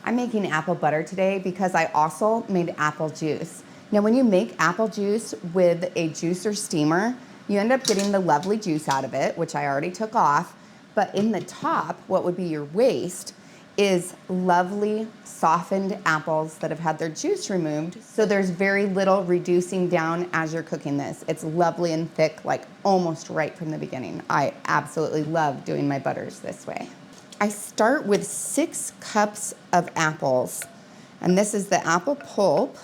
I'm making apple butter today because I also made apple juice. Now when you make apple juice with a juicer steamer, you end up getting the lovely juice out of it, which I already took off, but in the top, what would be your waste is lovely softened apples that have had their juice removed, so there's very little reducing down as you're cooking this. It's lovely and thick, like almost right from the beginning. I absolutely love doing my butters this way. I start with 6 cups of apples, and this is the apple pulp.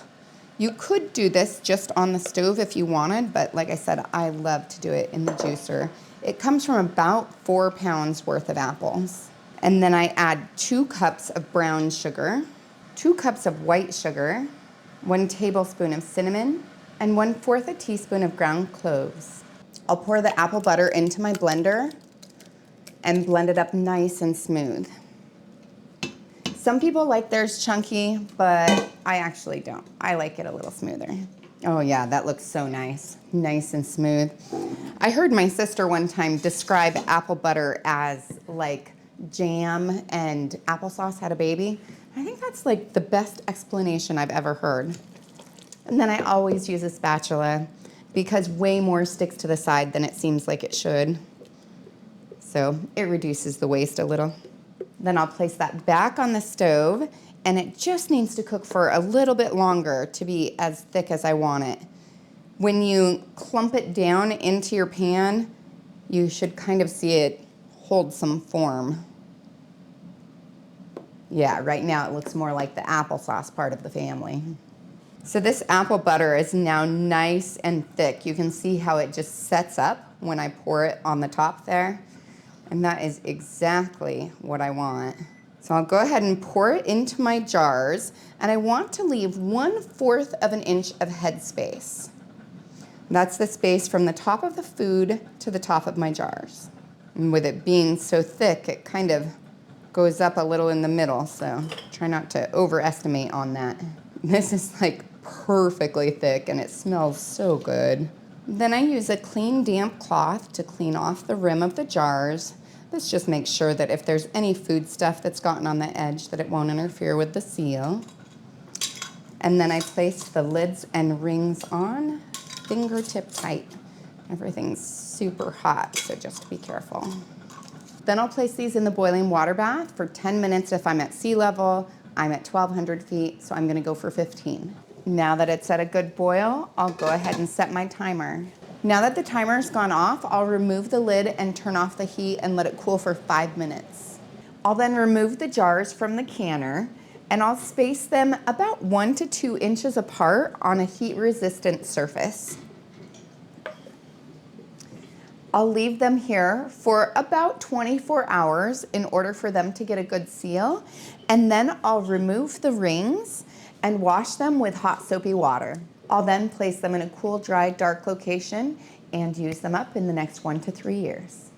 You could do this just on the stove if you wanted, but like I said, I love to do it in the juicer. It comes from about 4 pounds worth of apples. And then I add 2 cups of brown sugar, 2 cups of white sugar, 1 tablespoon of cinnamon, and 1/4 a teaspoon of ground cloves. I'll pour the apple butter into my blender and blend it up nice and smooth. Some people like theirs chunky, but I actually don't. I like it a little smoother. Oh yeah, that looks so nice. Nice and smooth. I heard my sister one time describe apple butter as like jam and applesauce had a baby. I think that's like the best explanation I've ever heard. And then I always use a spatula because way more sticks to the side than it seems like it should. So it reduces the waste a little. Then I'll place that back on the stove, and it just needs to cook for a little bit longer to be as thick as I want it. When you clump it down into your pan, you should kind of see it hold some form. Yeah, right now it looks more like the applesauce part of the family. So this apple butter is now nice and thick. You can see how it just sets up when I pour it on the top there. And that is exactly what I want. So I'll go ahead and pour it into my jars, and I want to leave 1/4 of an inch of headspace. That's the space from the top of the food to the top of my jars. And with it being so thick, it kind of goes up a little in the middle, so try not to overestimate on that. This is like perfectly thick, and it smells so good. Then I use a clean, damp cloth to clean off the rim of the jars. This just makes sure that if there's any food stuff that's gotten on the edge, that it won't interfere with the seal. And then I place the lids and rings on, fingertip tight. Everything's super hot, so just be careful. Then I'll place these in the boiling water bath for 10 minutes if I'm at sea level. I'm at 1,200 feet, so I'm gonna go for 15. Now that it's at a good boil, I'll go ahead and set my timer. Now that the timer's gone off, I'll remove the lid and turn off the heat and let it cool for 5 minutes. I'll then remove the jars from the canner, and I'll space them about 1 to 2 inches apart on a heat-resistant surface. I'll leave them here for about 24 hours in order for them to get a good seal, and then I'll remove the rings and wash them with hot soapy water. I'll then place them in a cool, dry, dark location and use them up in the next 1 to 3 years.